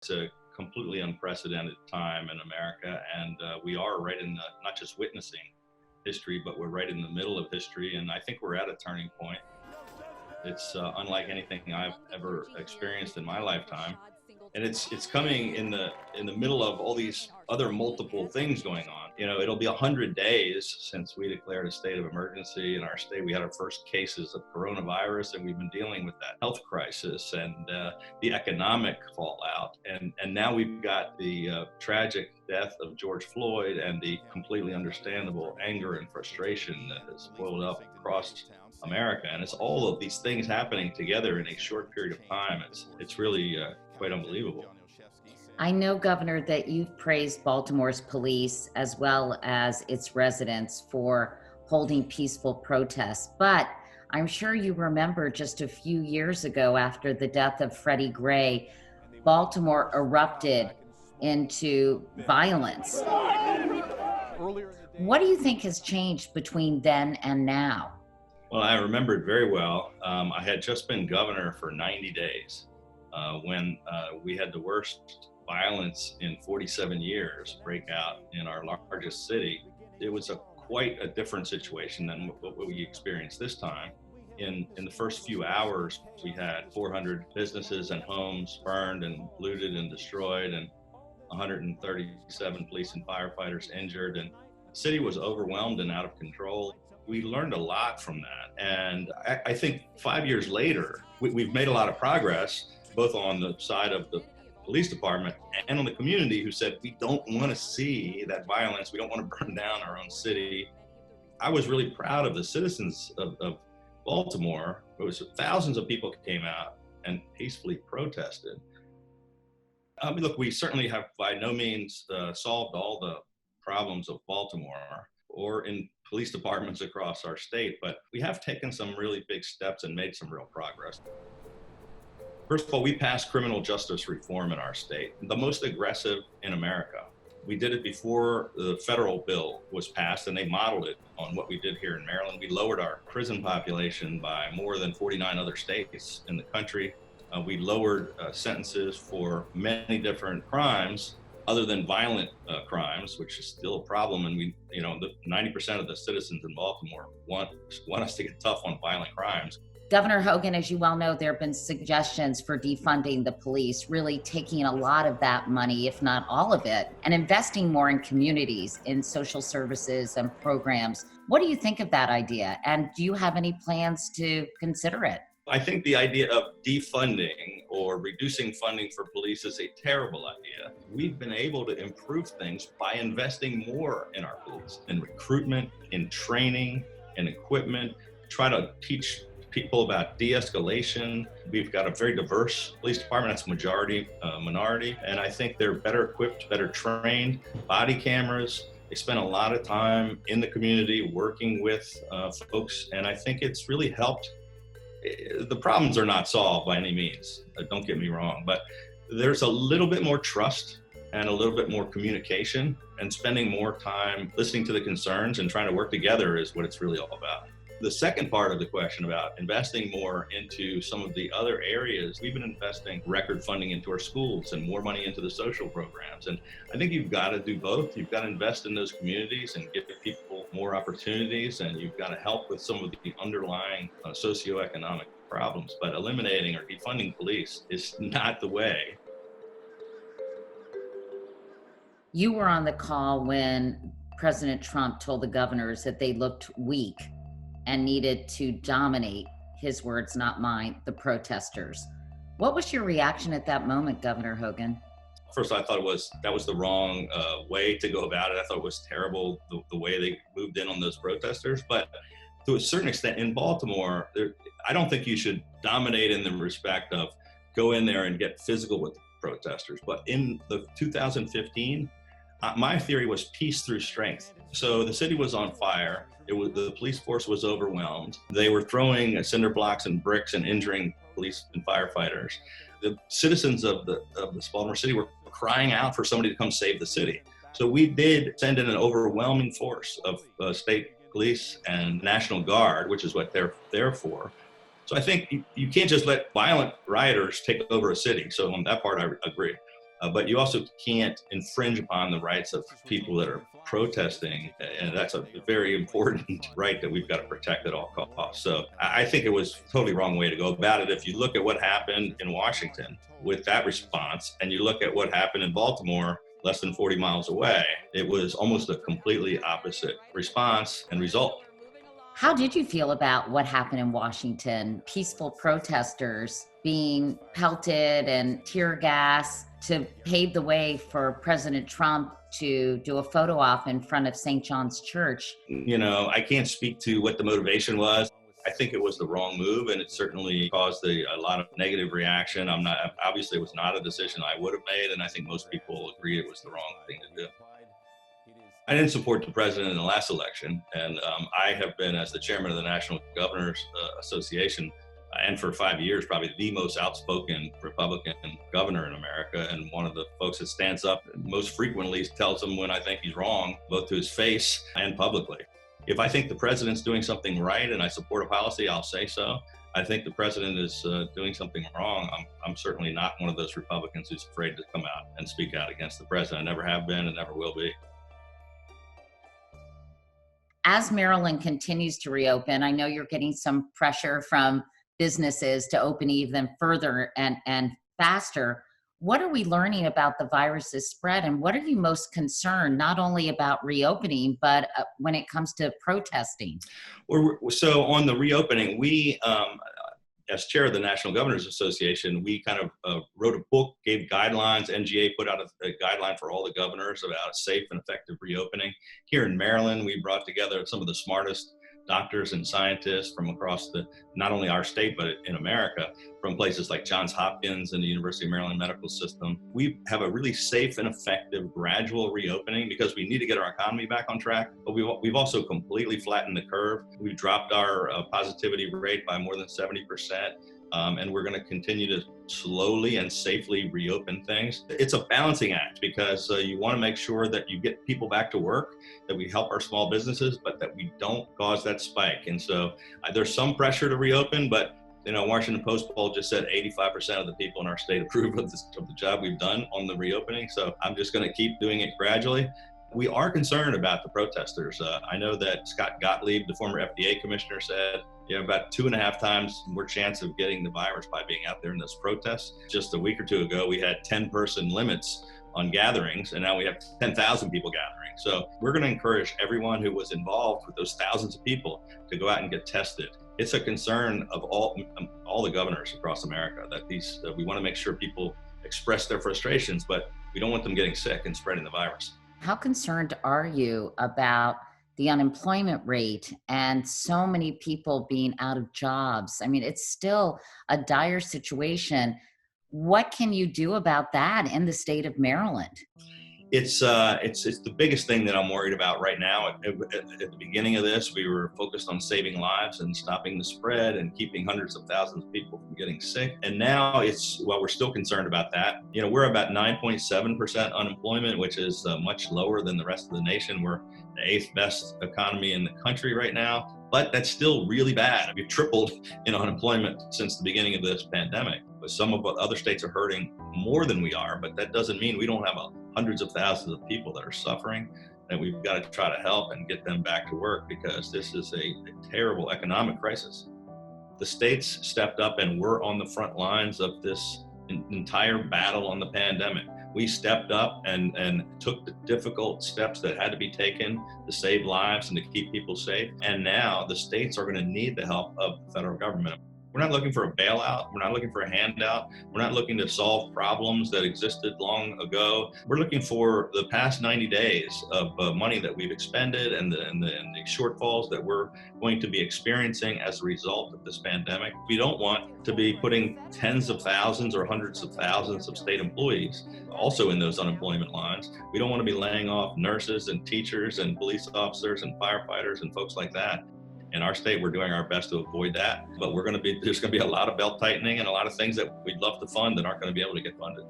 It's a completely unprecedented time in America, and we are right in the, not just witnessing history, but we're right in the middle of history, and I think we're at a turning point. It's unlike anything I've ever experienced in my lifetime, and it's coming in the middle of all these other multiple things going on. You know, it'll be 100 days since we declared a state of emergency in our state. We had our first cases of coronavirus, and we've been dealing with that health crisis and the economic fallout. And now we've got the tragic death of George Floyd and the completely understandable anger and frustration that has boiled up across America. And it's all of these things happening together in a short period of time. It's really quite unbelievable. I know, Governor, that you've praised Baltimore's police as well as its residents for holding peaceful protests, but I'm sure you remember just a few years ago, after the death of Freddie Gray, Baltimore erupted into violence. What do you think has changed between then and now? Well, I remember it very well. I had just been governor for 90 days when we had the worst violence in 47 years break out in our largest city. It was quite a different situation than what we experienced this time. In the first few hours, we had 400 businesses and homes burned and looted and destroyed, and 137 police and firefighters injured, and the city was overwhelmed and out of control. We learned a lot from that, and I think 5 years later, we've made a lot of progress, both on the side of the police department and on the community, who said, we don't want to see that violence. We don't want to burn down our own city. I was really proud of the citizens of Baltimore. It was thousands of people came out and peacefully protested. I mean, look, we certainly have by no means solved all the problems of Baltimore or in police departments across our state, but we have taken some really big steps and made some real progress. First of all, we passed criminal justice reform in our state, the most aggressive in America. We did it before the federal bill was passed, and they modeled it on what we did here in Maryland. We lowered our prison population by more than 49 other states in the country. We lowered sentences for many different crimes other than violent crimes, which is still a problem. And we, 90% of the citizens in Baltimore want us to get tough on violent crimes. Governor Hogan, as you well know, there have been suggestions for defunding the police, really taking a lot of that money, if not all of it, and investing more in communities, in social services and programs. What do you think of that idea? And do you have any plans to consider it? I think the idea of defunding or reducing funding for police is a terrible idea. We've been able to improve things by investing more in our police, in recruitment, in training, in equipment, try to teach people about de-escalation. We've got a very diverse police department. That's majority minority, and I think they're better equipped, better trained. Body cameras. They spend a lot of time in the community working with folks, and I think it's really helped. The problems are not solved by any means, don't get me wrong, but there's a little bit more trust and a little bit more communication, and spending more time listening to the concerns and trying to work together is what it's really all about. The second part of the question about investing more into some of the other areas, we've been investing record funding into our schools and more money into the social programs. And I think you've got to do both. You've got to invest in those communities and give people more opportunities, and you've got to help with some of the underlying socioeconomic problems. But eliminating or defunding police is not the way. You were on the call when President Trump told the governors that they looked weak and needed to dominate, his words, not mine, the protesters. What was your reaction at that moment, Governor Hogan? First, I thought that was the wrong way to go about it. I thought it was terrible the way they moved in on those protesters. But to a certain extent, in Baltimore, I don't think you should dominate in the respect of go in there and get physical with the protesters. But in the 2015, my theory was peace through strength. So the city was on fire. The police force was overwhelmed. They were throwing cinder blocks and bricks and injuring police and firefighters. The citizens of Baltimore City were crying out for somebody to come save the city. So we did send in an overwhelming force of state police and National Guard, which is what they're there for. So I think you can't just let violent rioters take over a city. So on that part, I agree. But you also can't infringe upon the rights of people that are protesting, and that's a very important right that we've got to protect at all costs. So I think it was a totally wrong way to go about it. If you look at what happened in Washington with that response, and you look at what happened in Baltimore, less than 40 miles away, it was almost a completely opposite response and result. How did you feel about what happened in Washington? Peaceful protesters being pelted and tear gas to pave the way for President Trump to do a photo op in front of St. John's Church. I can't speak to what the motivation was. I think it was the wrong move, and it certainly caused a lot of negative reaction. Obviously, it was not a decision I would have made, and I think most people agree it was the wrong thing to do. I didn't support the president in the last election, and I have been, as the chairman of the National Governors Association, and for 5 years, probably the most outspoken Republican governor in America, and one of the folks that stands up most frequently tells him when I think he's wrong, both to his face and publicly. If I think the president's doing something right and I support a policy, I'll say so. I think the president is doing something wrong. I'm certainly not one of those Republicans who's afraid to come out and speak out against the president. I never have been and never will be. As Maryland continues to reopen, I know you're getting some pressure from businesses to open even further and faster. What are we learning about the virus's spread, and what are you most concerned, not only about reopening, but when it comes to protesting? So on the reopening, we, as chair of the National Governors Association, we kind of wrote a book, gave guidelines. NGA put out a guideline for all the governors about safe and effective reopening. Here in Maryland, we brought together some of the smartest doctors and scientists from across not only our state, but in America, from places like Johns Hopkins and the University of Maryland Medical System. We have a really safe and effective gradual reopening because we need to get our economy back on track, but we've also completely flattened the curve. We've dropped our positivity rate by more than 70%. And we're going to continue to slowly and safely reopen things. It's a balancing act because you want to make sure that you get people back to work, that we help our small businesses, but that we don't cause that spike. And so there's some pressure to reopen, but Washington Post poll just said 85% of the people in our state approve of the job we've done on the reopening. So I'm just going to keep doing it gradually. We are concerned about the protesters. I know that Scott Gottlieb, the former FDA commissioner, said you have about 2.5 times more chance of getting the virus by being out there in those protests. Just a week or two ago, we had 10-person limits on gatherings, and now we have 10,000 people gathering. So we're going to encourage everyone who was involved with those thousands of people to go out and get tested. It's a concern of all the governors across America that we want to make sure people express their frustrations, but we don't want them getting sick and spreading the virus. How concerned are you about the unemployment rate and so many people being out of jobs? I mean, it's still a dire situation. What can you do about that in the state of Maryland? It's the biggest thing that I'm worried about right now. At the beginning of this, we were focused on saving lives and stopping the spread and keeping hundreds of thousands of people from getting sick. And now we're still concerned about that. We're about 9.7% unemployment, which is much lower than the rest of the nation. We're the 8th best economy in the country right now, but that's still really bad. We've tripled in unemployment since the beginning of this pandemic. But some of the other states are hurting more than we are, but that doesn't mean we don't have hundreds of thousands of people that are suffering, that we've got to try to help and get them back to work because this is a terrible economic crisis. The states stepped up and were on the front lines of this entire battle on the pandemic. We stepped up and took the difficult steps that had to be taken to save lives and to keep people safe. And now the states are going to need the help of the federal government. We're not looking for a bailout. We're not looking for a handout. We're not looking to solve problems that existed long ago. We're looking for the past 90 days of money that we've expended and the shortfalls that we're going to be experiencing as a result of this pandemic. We don't want to be putting tens of thousands or hundreds of thousands of state employees also in those unemployment lines. We don't want to be laying off nurses and teachers and police officers and firefighters and folks like that. In our state, we're doing our best to avoid that, but there's going to be a lot of belt tightening and a lot of things that we'd love to fund that aren't going to be able to get funded.